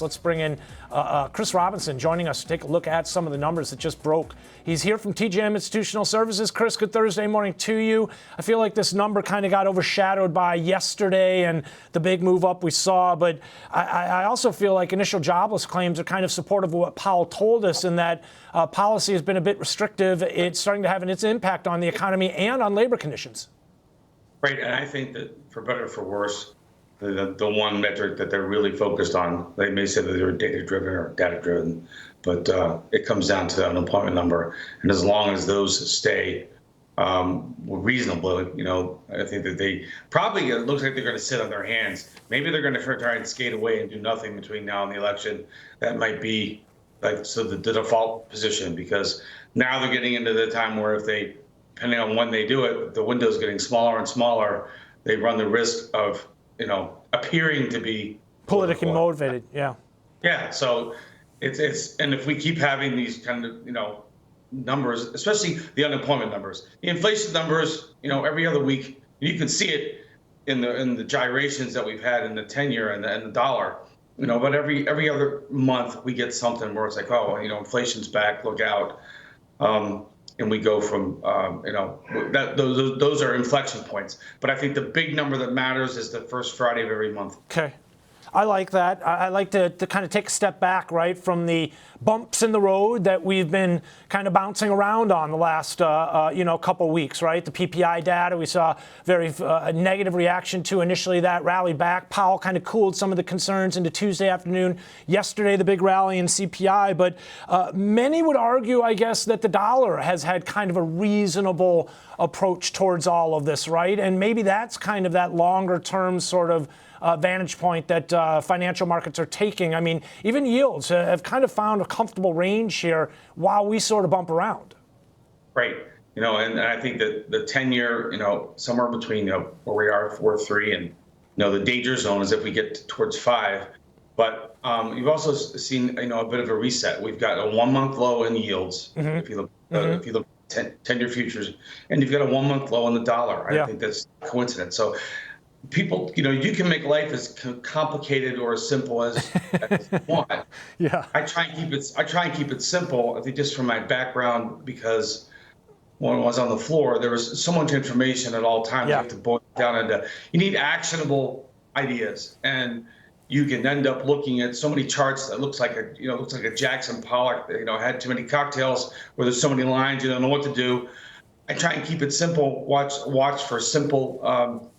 Let's bring in Chris Robinson joining us to take a look at some of the numbers that just broke. He's here from TJM Institutional Services. Chris, good Thursday morning to you. I feel like this number kind of got overshadowed by yesterday and the big move up we saw, but I also feel like initial jobless claims are kind of supportive of what Powell told us in that policy has been a bit restrictive. It's starting to have its impact on the economy and on labor conditions. Right, and I think that for better or for worse, the one metric that they're really focused on, they may say that they're data-driven or data-driven, but it comes down to the unemployment number. And as long as those stay reasonable, I think that they probably, it looks like they're going to sit on their hands. Maybe they're going to try and skate away and do nothing between now and the election. That might be the default position, because now they're getting into the time where if they, depending on when they do it, the window's getting smaller and smaller. They run the risk of appearing to be politically motivated. Yeah. So it's and if we keep having these kind of numbers, especially the unemployment numbers, the inflation numbers, every other week, you can see it in the gyrations that we've had in the 10-year and the dollar, but every other month we get something where it's like, oh, inflation's back, look out. And we go from, those are inflection points. But I think the big number that matters is the first Friday of every month. Okay. I like that. I like to kind of take a step back, right, from the bumps in the road that we've been kind of bouncing around on the last, couple weeks, right? The PPI data, we saw very negative reaction to initially. That rallied back. Powell kind of cooled some of the concerns into Tuesday afternoon. Yesterday, the big rally in CPI. But many would argue, I guess, that the dollar has had kind of a reasonable approach towards all of this, right? And maybe that's kind of that longer term sort of vantage point that financial markets are taking. I mean, even yields have kind of found a comfortable range here while we sort of bump around. Right. And I think that the 10-year, somewhere between where we are 4.3 and the danger zone is if we get towards 5. But you've also seen a bit of a reset. We've got a 1-month low in yields. Mm-hmm. If you look at 10-year futures, and you've got a 1-month low in the dollar. I think that's a coincidence. So people, you can make life as complicated or as simple as you want. Yeah. I try and keep it simple. I think just from my background, because when I was on the floor, there was so much information at all times. You have to boil it down into, you need actionable ideas, and you can end up looking at so many charts that looks like a Jackson Pollock, had too many cocktails where there's so many lines, you don't know what to do. I try and keep it simple. Watch for simple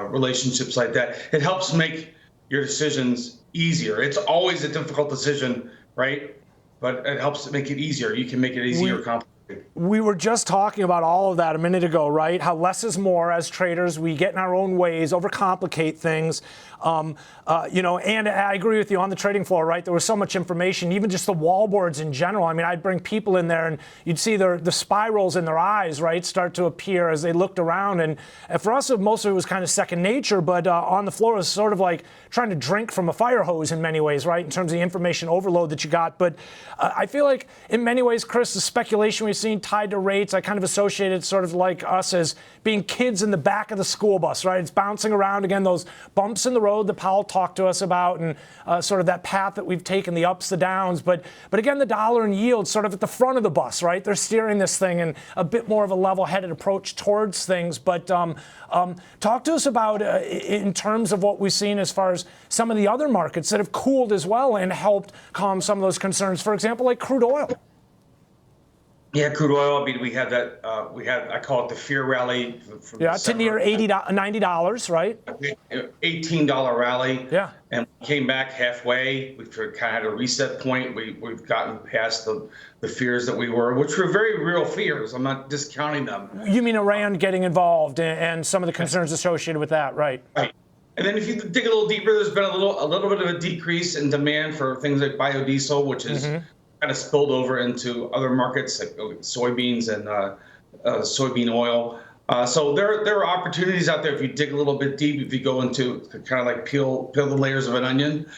relationships like that. It helps make your decisions easier. It's always a difficult decision, right? But it helps to make it easier. You can make it easier or complicated. We were just talking about all of that a minute ago, right? How less is more as traders. We get in our own ways, overcomplicate things. And I agree with you on the trading floor, right? There was so much information, even just the wall boards in general. I mean, I'd bring people in there and you'd see the spirals in their eyes, right, start to appear as they looked around. And for us, most of it was kind of second nature, but on the floor it was sort of like trying to drink from a fire hose in many ways, right, in terms of the information overload that you got. But I feel like in many ways, Chris, the speculation we've seen tied to rates, I kind of associated sort of like us as being kids in the back of the school bus, right? It's bouncing around again, those bumps in the road that Powell talked to us about, and sort of that path that we've taken, the ups, the downs. But again, the dollar and yield sort of at the front of the bus, right? They're steering this thing in a bit more of a level-headed approach towards things. But talk to us about in terms of what we've seen as far as some of the other markets that have cooled as well and helped calm some of those concerns. For example, like crude oil. Yeah, crude oil. I mean, we had that. I call it the fear rally. From to near $90, right? $18 rally. Yeah. And we came back halfway. We kind of had a reset point. We've gotten past the fears that we were, which were very real fears. I'm not discounting them. You mean Iran getting involved and some of the concerns associated with that, right? Right. And then if you dig a little deeper, there's been a little bit of a decrease in demand for things like biodiesel, which is kind of spilled over into other markets like soybeans and soybean oil. So there are opportunities out there if you dig a little bit deep, if you go into kind of like peel the layers of an onion.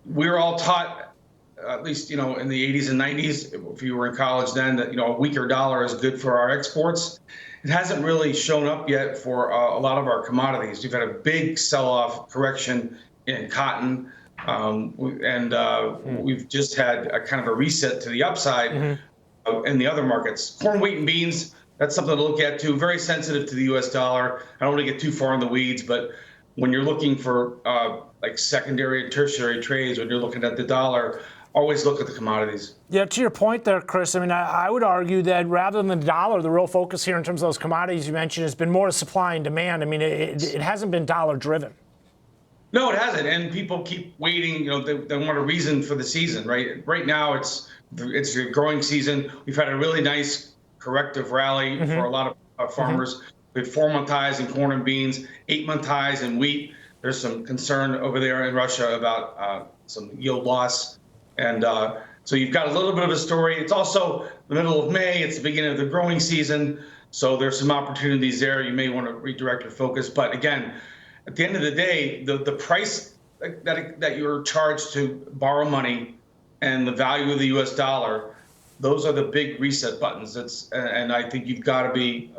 We were all taught, at least in the 80s and 90s, if you were in college then, that a weaker dollar is good for our exports. It hasn't really shown up yet for a lot of our commodities. We've had a big sell-off correction in cotton. We've just had a kind of a reset to the upside in the other markets. Corn, wheat, and beans, that's something to look at too. Very sensitive to the U.S. dollar. I don't want to get too far in the weeds, but when you're looking for like secondary and tertiary trades, when you're looking at the dollar, always look at the commodities. Yeah, to your point there, Chris, I mean, I would argue that rather than the dollar, the real focus here in terms of those commodities you mentioned has been more supply and demand. I mean, it hasn't been dollar driven. No, it hasn't, and people keep waiting. They want a reason for the season, right? Right now, it's a growing season. We've had a really nice corrective rally for a lot of farmers. We have 4-month highs in corn and beans, 8-month highs in wheat. There's some concern over there in Russia about some yield loss, and so you've got a little bit of a story. It's also the middle of May. It's the beginning of the growing season, so there's some opportunities there. You may want to redirect your focus, but again, at the end of the day, the price that you're charged to borrow money and the value of the U.S. dollar, those are the big reset buttons. And I think you've got to be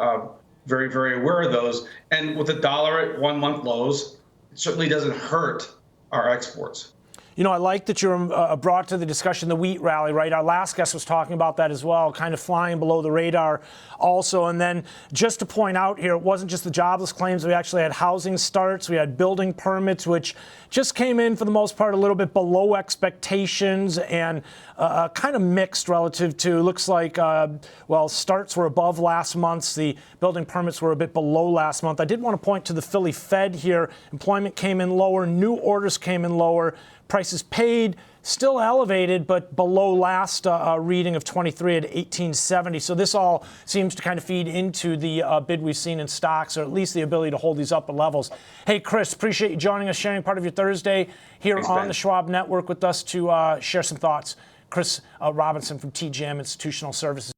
very, very aware of those. And with the dollar at 1-month lows, it certainly doesn't hurt our exports. You know, I like that you're brought to the discussion the wheat rally, right? Our last guest was talking about that as well, kind of flying below the radar also. And then just to point out here, it wasn't just the jobless claims. We actually had housing starts. We had building permits, which just came in for the most part a little bit below expectations and kind of mixed relative to, looks like, well, starts were above last month's. The building permits were a bit below last month. I did want to point to the Philly Fed here. Employment came in lower. New orders came in lower. Prices paid still elevated, but below last reading of 23 at 1870. So this all seems to kind of feed into the bid we've seen in stocks, or at least the ability to hold these upper levels. Hey, Chris, appreciate you joining us, sharing part of your Thursday here on the Schwab Network with us to share some thoughts. Chris Robinson from TGM Institutional Services.